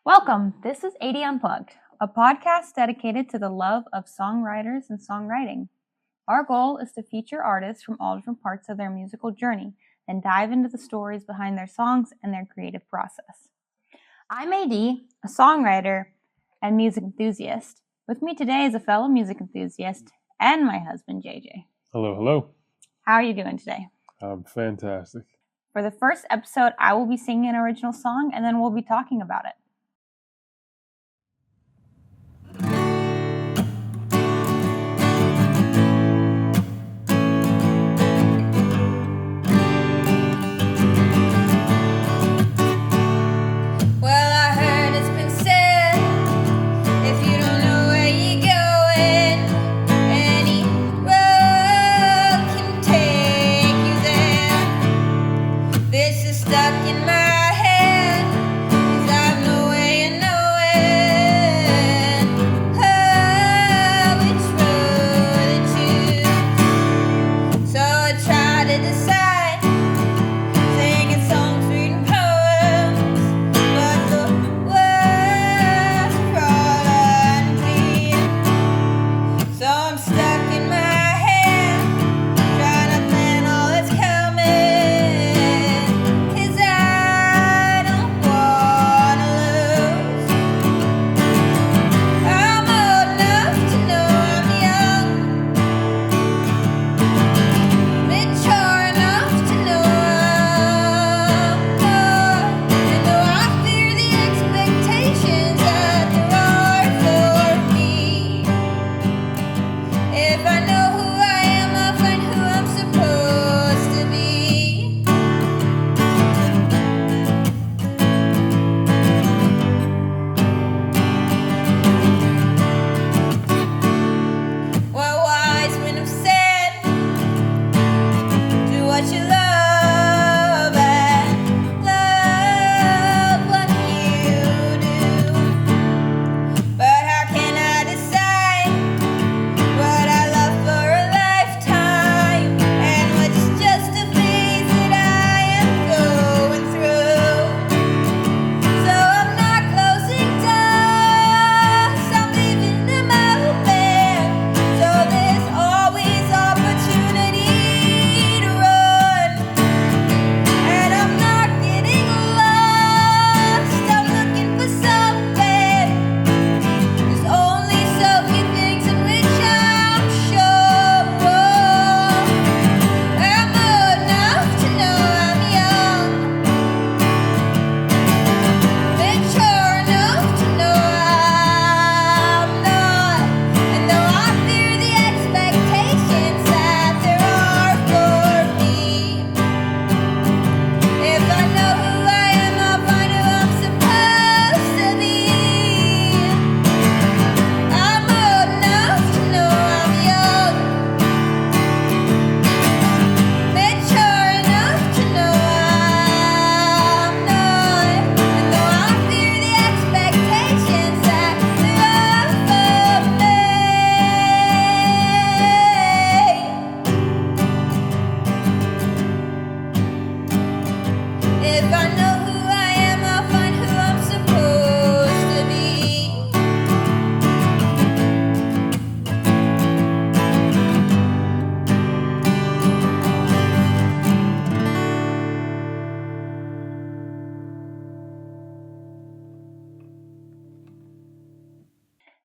Welcome. This is 80 Unplugged, a podcast dedicated to the love of songwriters and songwriting. Our goal is to feature artists from all different parts of their musical journey and dive into the stories behind their songs and their creative process. I'm AD, a songwriter and music enthusiast. With me today is a fellow music enthusiast and my husband, JJ. Hello, hello. How are you doing today? I'm fantastic. For the first episode, I will be singing an original song and then we'll be talking about it.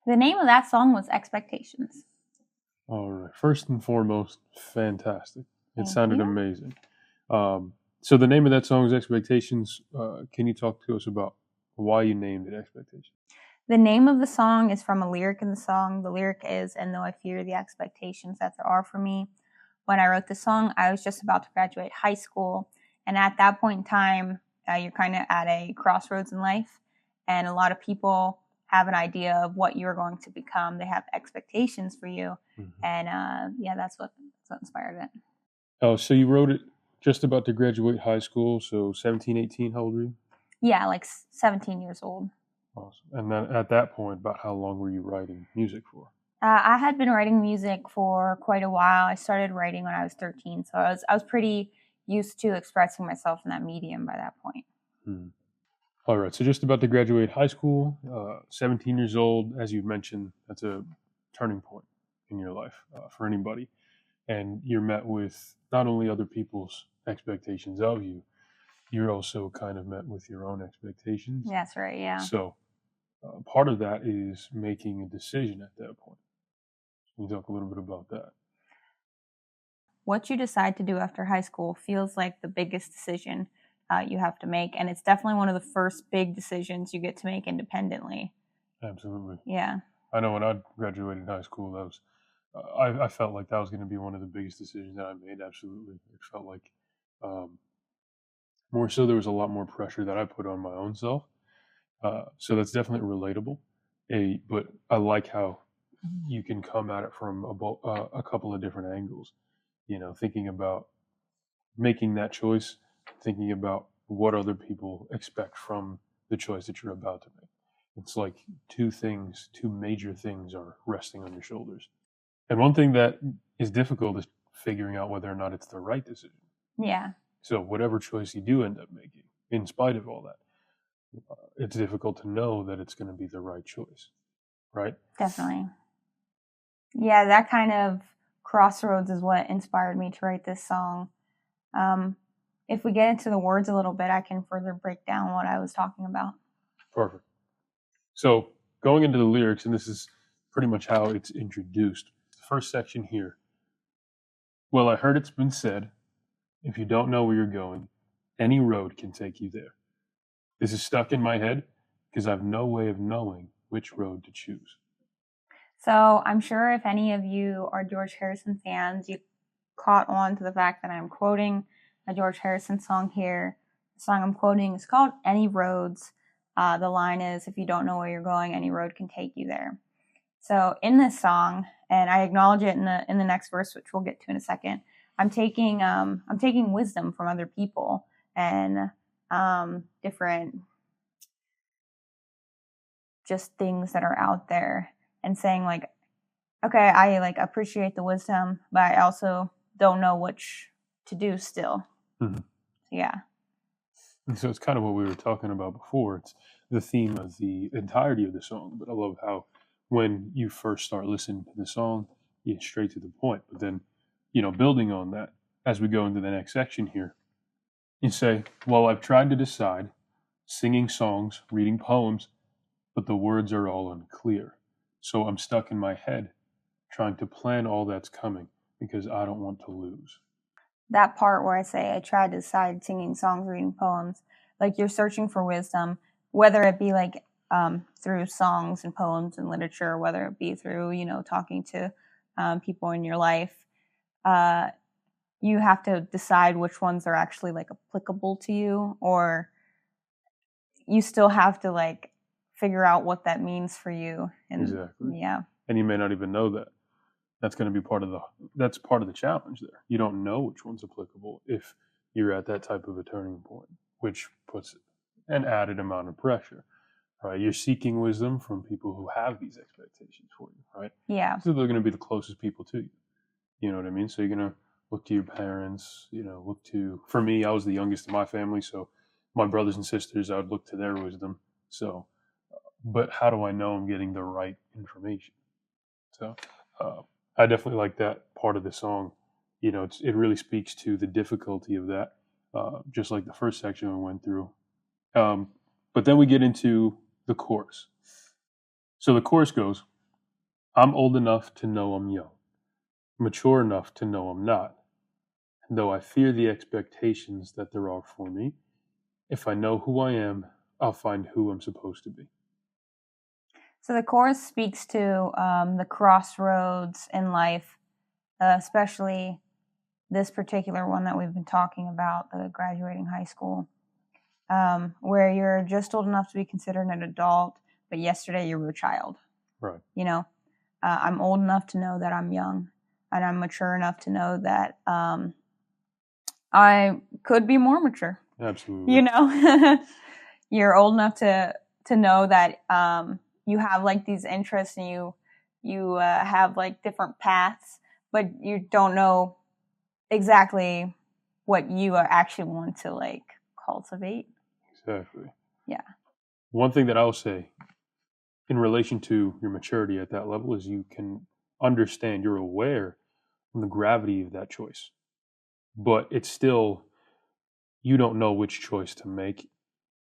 The name of that song was Expectations. All right. First and foremost, fantastic. It Thank sounded you. amazing. So the name of that song is Expectations. Can you talk to us about why you named it Expectations? The name of the song is from a lyric in the song. The lyric is, "And though I fear the expectations that there are for me." When I wrote the song, I was just about to graduate high school. And at that point in time, you're kind of at a crossroads in life. And a lot of people have an idea of what you're going to become. They have expectations for you. Mm-hmm. And that's what inspired it. Oh, so you wrote it just about to graduate high school, so 17, 18, how old were you? Yeah, like 17 years old. Awesome. And then at that point, about how long were you writing music for? I had been writing music for quite a while. I started writing when I was 13, so I was pretty used to expressing myself in that medium by that point. All right, so just about to graduate high school, 17 years old, as you mentioned, that's a turning point in your life for anybody. And you're met with not only other people's expectations of you, you're also kind of met with your own expectations. That's right, yeah. So part of that is making a decision at that point. Can you talk a little bit about that? What you decide to do after high school feels like the biggest decision you have to make. And it's definitely one of the first big decisions you get to make independently. Absolutely. Yeah. I know when I graduated high school, that was I felt like that was going to be one of the biggest decisions that I made. Absolutely, it felt like more so there was a lot more pressure that I put on my own self. So that's definitely relatable. But I like how you can come at it from a couple of different angles. You know, thinking about making that choice, thinking about what other people expect from the choice that you're about to make. It's like two major things are resting on your shoulders. And one thing that is difficult is figuring out whether or not it's the right decision. Yeah. So whatever choice you do end up making, in spite of all that, it's difficult to know that it's going to be the right choice, right? Definitely. Yeah, that kind of crossroads is what inspired me to write this song. If we get into the words a little bit, I can further break down what I was talking about. Perfect. So going into the lyrics, and this is pretty much how it's introduced. The first section here. Well, I heard it's been said, if you don't know where you're going, any road can take you there. This is stuck in my head because I've no way of knowing which road to choose. So I'm sure if any of you are George Harrison fans, you caught on to the fact that I'm quoting a George Harrison song here. The song I'm quoting is called Any Roads. The line is, if you don't know where you're going, any road can take you there. So in this song, and I acknowledge it in the next verse, which we'll get to in a second, I'm taking wisdom from other people and different just things that are out there, and saying like, okay, I like appreciate the wisdom, but I also don't know which to do still. Mm-hmm. Yeah. And so it's kind of what we were talking about before. It's the theme of the entirety of the song. But I love how when you first start listening to the song, you get straight to the point. But then, building on that, as we go into the next section here, you say, well, I've tried to decide, singing songs, reading poems, but the words are all unclear. So I'm stuck in my head, trying to plan all that's coming because I don't want to lose. That part where I say I tried to decide, singing songs, reading poems, like you're searching for wisdom, whether it be like through songs and poems and literature, whether it be through, talking to people in your life. You have to decide which ones are actually like applicable to you, or you still have to like figure out what that means for you. And, exactly. Yeah. And you may not even know that. That's going to be part of the challenge there. You don't know which one's applicable if you're at that type of a turning point, which puts an added amount of pressure, right? You're seeking wisdom from people who have these expectations for you, right? Yeah. So they're going to be the closest people to you. You know what I mean? So you're going to look to your parents, for me, I was the youngest in my family. So my brothers and sisters, I would look to their wisdom. So, but how do I know I'm getting the right information? So, I definitely like that part of the song. It really speaks to the difficulty of that, just like the first section we went through. But then we get into the chorus. So the chorus goes, I'm old enough to know I'm young, mature enough to know I'm not, and though I fear the expectations that there are for me, if I know who I am, I'll find who I'm supposed to be. So the chorus speaks to the crossroads in life, especially this particular one that we've been talking about, the graduating high school, where you're just old enough to be considered an adult, but yesterday you were a child. Right. I'm old enough to know that I'm young, and I'm mature enough to know that I could be more mature. Absolutely. You're old enough to know that you have like these interests, and you have like different paths, but you don't know exactly what you actually want to like cultivate. Exactly. Yeah. One thing that I'll say in relation to your maturity at that level is you can understand, you're aware of the gravity of that choice, but it's still, you don't know which choice to make.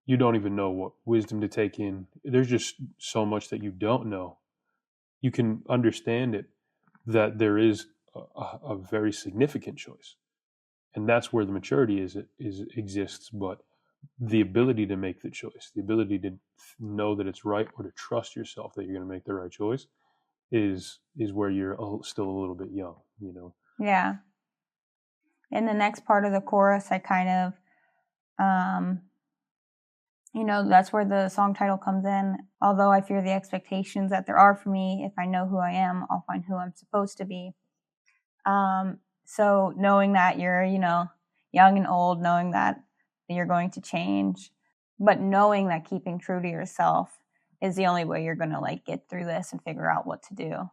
You don't even know what wisdom to take in. There's just so much that you don't know. You can understand it, that there is a very significant choice, and that's where the maturity exists. But the ability to make the choice, the ability to know that it's right, or to trust yourself that you're going to make the right choice, is where you're still a little bit young, you know. Yeah. In the next part of the chorus, I kind of, that's where the song title comes in. Although I fear the expectations that there are for me, if I know who I am, I'll find who I'm supposed to be. So knowing that you're, young and old, knowing that you're going to change, but knowing that keeping true to yourself is the only way you're going to get through this and figure out what to do.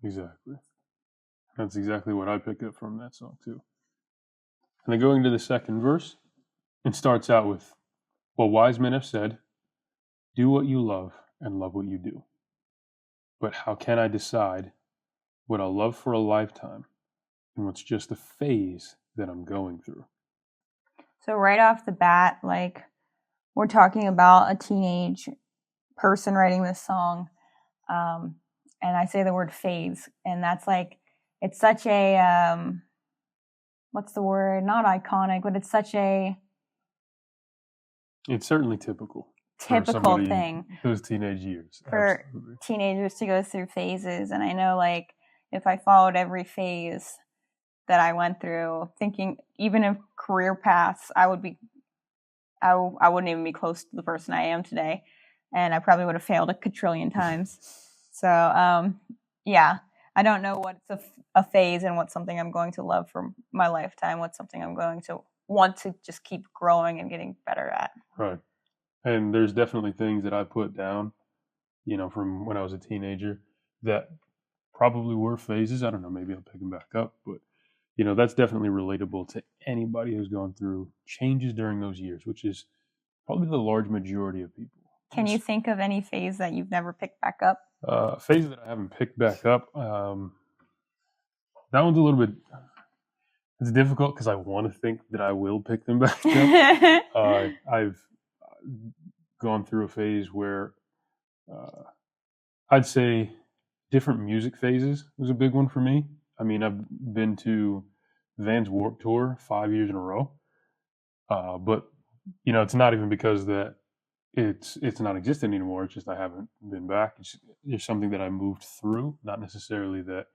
Exactly. That's exactly what I picked up from that song too. And then going to the second verse, it starts out with, well, wise men have said, do what you love and love what you do. But how can I decide what I'll love for a lifetime and what's just a phase that I'm going through? So right off the bat, we're talking about a teenage person writing this song. And I say the word phase, and that's it's such a, what's the word? Not iconic, but it's such a... It's certainly typical thing. Those teenage years. For absolutely. Teenagers to go through phases. And I know, if I followed every phase that I went through, thinking even in career paths, I wouldn't even be close to the person I am today. And I probably would have failed a quadrillion times. So, yeah, I don't know what's a phase and what's something I'm going to love for my lifetime, what's something I'm going to want to just keep growing and getting better at. Right. And there's definitely things that I put down, from when I was a teenager that probably were phases. I don't know, maybe I'll pick them back up, but that's definitely relatable to anybody who's gone through changes during those years, which is probably the large majority of people. Can you think of any phase that you've never picked back up? Phase that I haven't picked back up. That one's a little bit, it's difficult because I want to think that I will pick them back up. I've gone through a phase where I'd say different music phases was a big one for me. I mean, I've been to Van's Warped Tour 5 years in a row, but it's not even because that it's not existent anymore. It's just I haven't been back. It's something that I moved through, not necessarily that,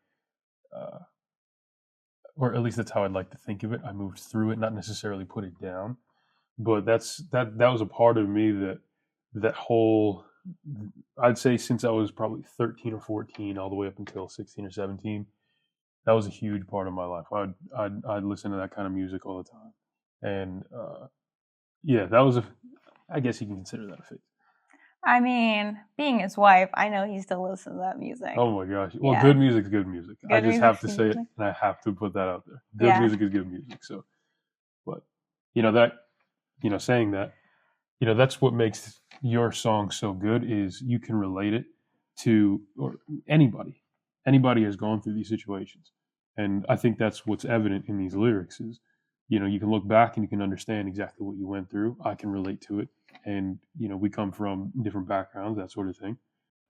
or at least that's how I'd like to think of it. I moved through it, not necessarily put it down. But that was a part of me that whole, I'd say since I was probably 13 or 14, all the way up until 16 or 17. That was a huge part of my life. I'd listen to that kind of music all the time, and that was I guess you can consider that a phase. I mean, being his wife, I know he still listens to that music. Oh my gosh! Well, good music is good music. I just have to say it, and I have to put that out there. Good music is good music. So, but saying that, that's what makes your song so good is you can relate it to anybody. Anybody has gone through these situations. And I think that's what's evident in these lyrics is, you can look back and you can understand exactly what you went through. I can relate to it. And, we come from different backgrounds, that sort of thing.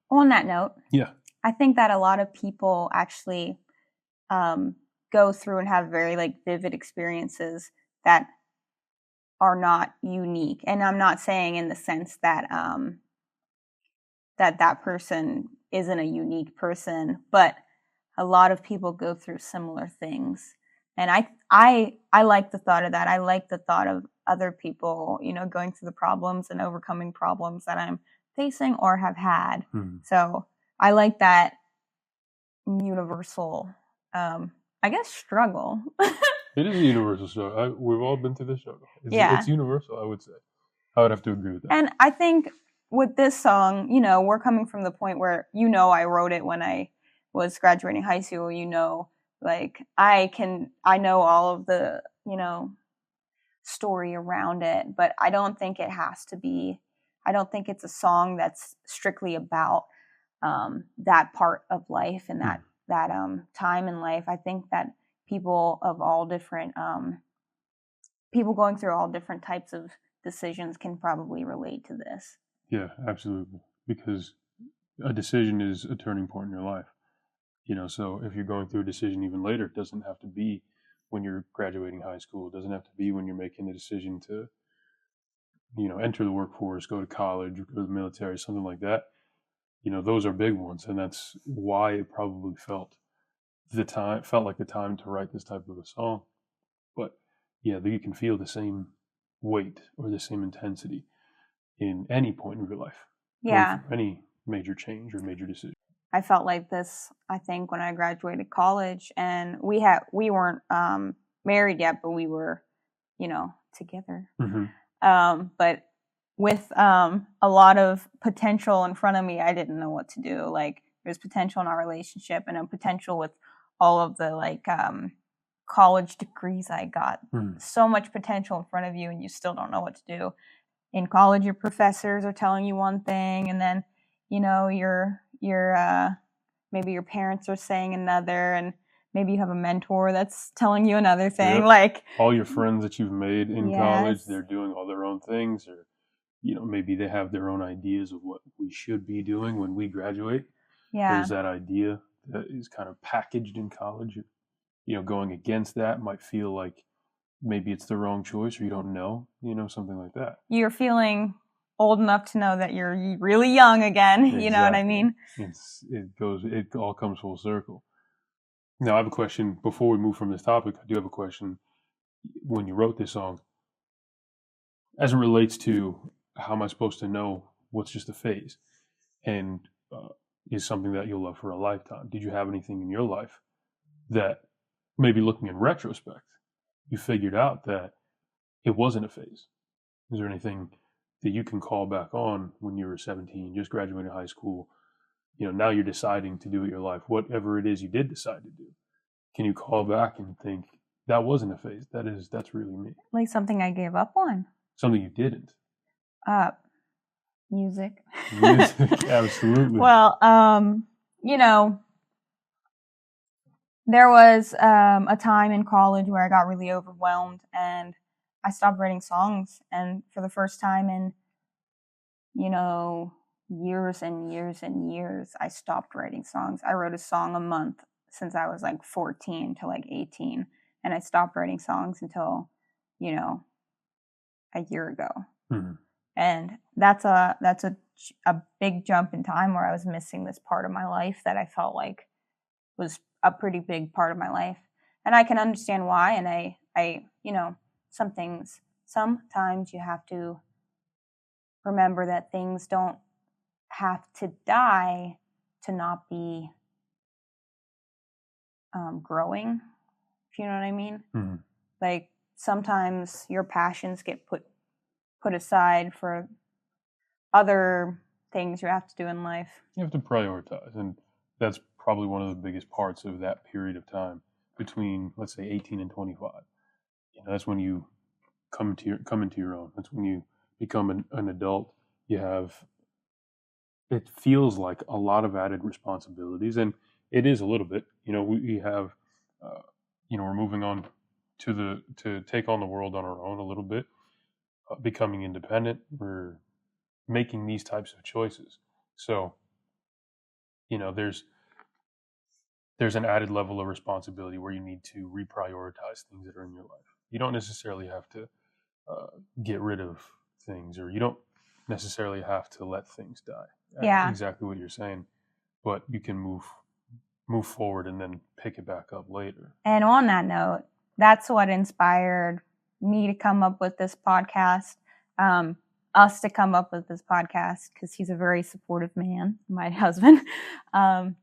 On that note, yeah, I think that a lot of people actually go through and have very vivid experiences that are not unique. And I'm not saying in the sense that that person isn't a unique person, but a lot of people go through similar things. And I like the thought of that. I like the thought of other people, going through the problems and overcoming problems that I'm facing or have had. Mm-hmm. So I like that universal, I guess, struggle. It is a universal struggle. We've all been through this struggle. It's universal, I would say. I would have to agree with that. And I think with this song, we're coming from the point where, I wrote it when I was graduating high school, I know all of the, story around it, but I don't think it has to be, I don't think it's a song that's strictly about that part of life and that time in life. I think that people of all different people going through all different types of decisions can probably relate to this. Yeah, absolutely. Because a decision is a turning point in your life. So if you're going through a decision even later, it doesn't have to be when you're graduating high school. It doesn't have to be when you're making the decision to, enter the workforce, go to college, go to the military, something like that. Those are big ones. And that's why it probably felt like the time to write this type of a song. But yeah, you can feel the same weight or the same intensity in any point in your life. Yeah. Any major change or major decision. I felt like this, I think, when I graduated college, and we weren't married yet, but we were, together. Mm-hmm. But with a lot of potential in front of me, I didn't know what to do. Like, there's potential in our relationship and a potential with all of the college degrees I got. So much potential in front of you, and you still don't know what to do. In college, your professors are telling you one thing, and then your maybe your parents are saying another, and maybe you have a mentor that's telling you another thing. Yep. Like all your friends that you've made in yes. college, they're doing all their own things, or maybe they have their own ideas of what we should be doing when we graduate. Yeah, there's that idea that is kind of packaged in college. Going against that might feel like maybe it's the wrong choice, or you don't know, something like that. You're feeling old enough to know that you're really young again. Exactly. You know what I mean? It all comes full circle. Now, I have a question before we move from this topic. I do have a question. When you wrote this song, as it relates to how am I supposed to know what's just a phase and is something that you'll love for a lifetime? Did you have anything in your life that maybe looking in retrospect, you figured out that it wasn't a phase? Is there anything that you can call back on when you were 17, just graduating high school? Now you're deciding to do with your life, whatever it is you did decide to do. Can you call back and think that wasn't a phase? That's really me. Like something I gave up on. Something you didn't. Music. Music, absolutely. Well, there was a time in college where I got really overwhelmed and I stopped writing songs. And for the first time in, years and years and years, I stopped writing songs. I wrote a song a month since I was 14 to 18. And I stopped writing songs until, a year ago. Mm-hmm. And that's a big jump in time where I was missing this part of my life that I felt like was a pretty big part of my life. And I can understand why. And I sometimes you have to remember that things don't have to die to not be growing, if you know what I mean. Mm-hmm. Like sometimes your passions get put aside for other things you have to do in life. You have to prioritize, and that's probably one of the biggest parts of that period of time between, let's say, 18 and 25. That's when you come into your own. That's when you become an adult. It feels like a lot of added responsibilities, and it is a little bit. We have, we're moving on to take on the world on our own a little bit, becoming independent. We're making these types of choices. So, there's an added level of responsibility where you need to reprioritize things that are in your life. You don't necessarily have to get rid of things, or you don't necessarily have to let things die. Yeah. Exactly what you're saying. But you can move forward and then pick it back up later. And on that note, that's what inspired me to come up with this podcast, us to come up with this podcast, because he's a very supportive man, my husband. I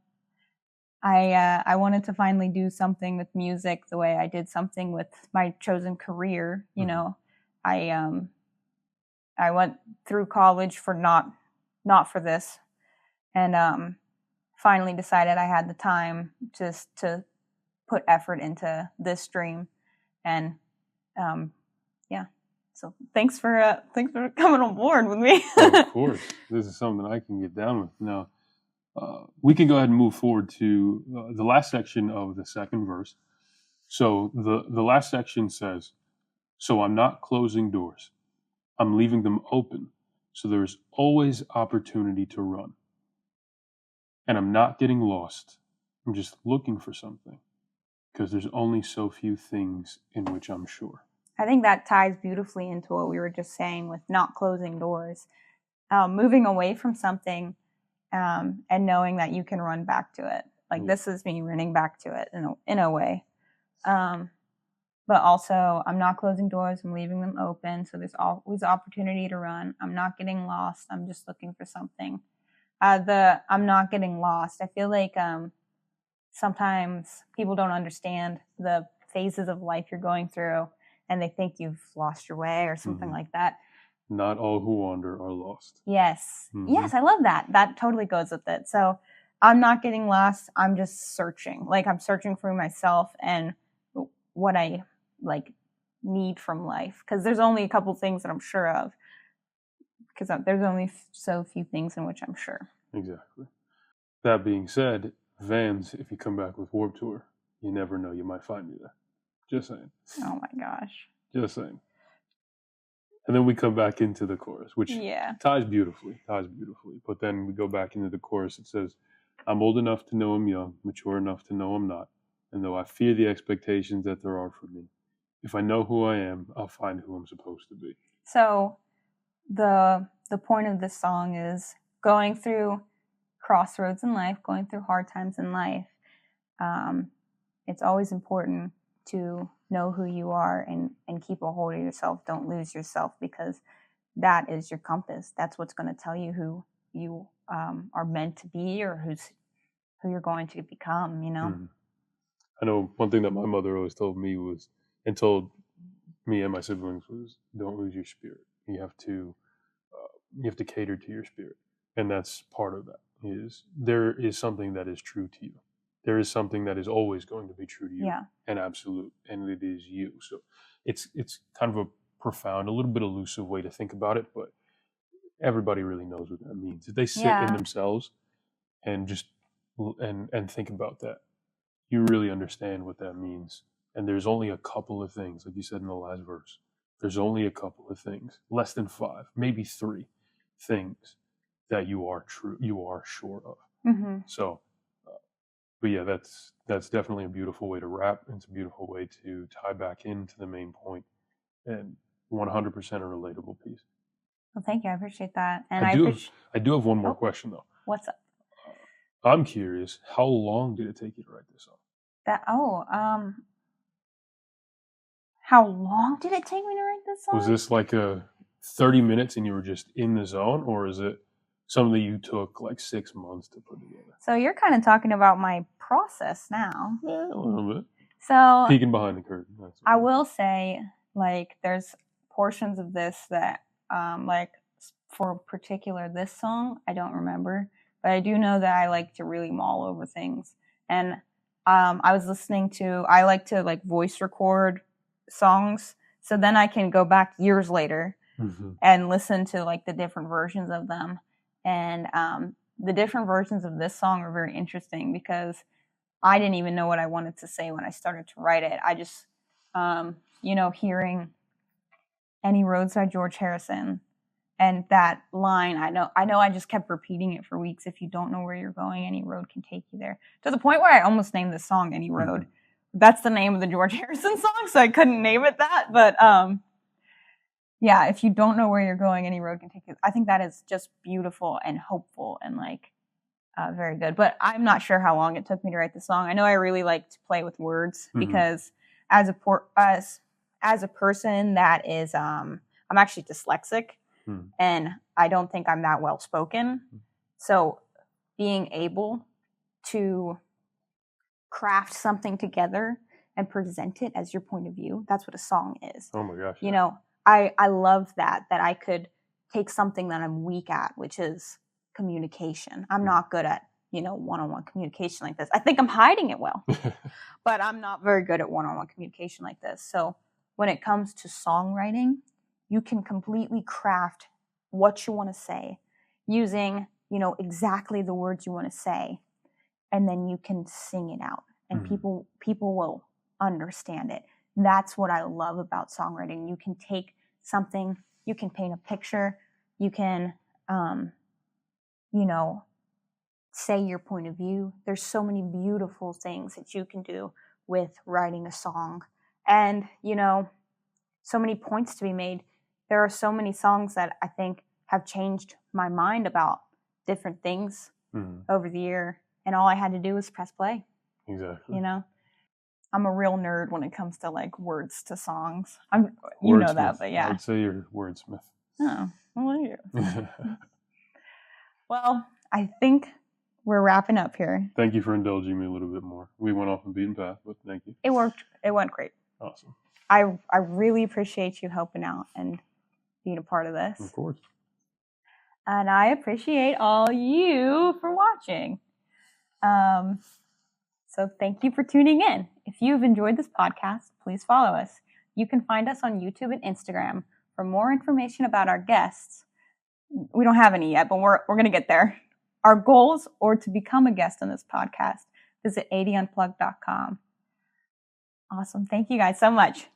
wanted to finally do something with music the way I did something with my chosen career. Mm-hmm. I went through college for not for this, and finally decided I had the time just to put effort into this dream, and So thanks for coming on board with me. Of course, this is something I can get down with. Now, we can go ahead and move forward to the last section of the second verse. So the last section says, "So I'm not closing doors. I'm leaving them open. So there's always opportunity to run. And I'm not getting lost. I'm just looking for something. Because there's only so few things in which I'm sure." I think that ties beautifully into what we were just saying with not closing doors. Moving away from something and knowing that you can run back to it. Like this is me running back to it in a way. But also, I'm not closing doors. I'm leaving them open. So there's always opportunity to run. I'm not getting lost. I'm just looking for something. I'm not getting lost. I feel like sometimes people don't understand the phases of life you're going through, and they think you've lost your way or something like that. Not all who wander are lost. Yes. Yes, I love that. That totally goes with it. So I'm not getting lost. I'm just searching. Like I'm searching for myself and what I need from life. Because there's only a couple things that I'm sure of. Because there's only so few things in which I'm sure. Exactly. That being said, Vans, if you come back with Warped Tour, you never know, you might find me there. Just saying. Oh my gosh. Just saying. And then we come back into the chorus, which ties beautifully. But then we go back into the chorus. It says, "I'm old enough to know I'm young, mature enough to know I'm not. And though I fear the expectations that there are for me, if I know who I am, I'll find who I'm supposed to be." So the point of this song is going through crossroads in life, going through hard times in life. It's always important to know who you are and keep a hold of yourself. Don't lose yourself, because that is your compass. That's what's going to tell you who you are meant to be or who you're going to become, you know? I know one thing that my mother always told me and told me and my siblings was, don't lose your spirit. You have to cater to your spirit. And that's part of that. There is something that is true to you. There is something that is always going to be true to you and absolute, and it is you. So it's kind of a profound, a little bit elusive way to think about it, but everybody really knows what that means. If they sit in themselves and just and think about that, you really understand what that means. And there's only a couple of things, like you said in the last verse. There's only a couple of things, less than 5, maybe 3 things that you are sure of. So, but yeah, that's definitely a beautiful way to wrap. It's a beautiful way to tie back into the main point, and 100% a relatable piece. Well, thank you. I appreciate that. And I do have one more question though. What's up? I'm curious, how long did it take you to write this song? How long did it take me to write this song? Was this like a 30 minutes and you were just in the zone, or is it something that you took like 6 months to put together? So you're kind of talking about my process now. Yeah, a little bit. So peeking behind the curtain. I will say, like, there's portions of this that, like, for particular this song, I don't remember, but I do know that I like to really mull over things. And I like to like voice record songs, so then I can go back years later and listen to like the different versions of them. And the different versions of this song are very interesting because I didn't even know what I wanted to say when I started to write it. I just, hearing Any Roads by George Harrison and that line, I know I just kept repeating it for weeks. If you don't know where you're going, any road can take you there. To the point where I almost named this song Any Road. That's the name of the George Harrison song, so I couldn't name it that. But yeah, if you don't know where you're going, any road can take you. I think that is just beautiful and hopeful and like very good. But I'm not sure how long it took me to write the song. I know I really like to play with words because as a person that is, I'm actually dyslexic and I don't think I'm that well spoken. So being able to craft something together and present it as your point of view, that's what a song is. Oh my gosh. You know, I love that I could take something that I'm weak at, which is communication. I'm not good at, one-on-one communication like this. I think I'm hiding it well, but I'm not very good at one-on-one communication like this. So when it comes to songwriting, you can completely craft what you want to say using, exactly the words you want to say. And then you can sing it out and people will understand it. That's what I love about songwriting. You can take something, you can paint a picture, you can, say your point of view. There's so many beautiful things that you can do with writing a song. And, so many points to be made. There are so many songs that I think have changed my mind about different things over the year. And all I had to do was press play. Exactly. I'm a real nerd when it comes to like words to songs. You know that, but yeah. I would say you're a wordsmith. Oh, well, yeah. Well, I think we're wrapping up here. Thank you for indulging me a little bit more. We went off the beaten path, but thank you. It worked. It went great. Awesome. I really appreciate you helping out and being a part of this. Of course. And I appreciate all you for watching. So thank you for tuning in. If you've enjoyed this podcast, please follow us. You can find us on YouTube and Instagram. For more information about our guests, we don't have any yet, but we're going to get there. Our goals, or to become a guest on this podcast, visit 80unplugged.com. Awesome. Thank you guys so much.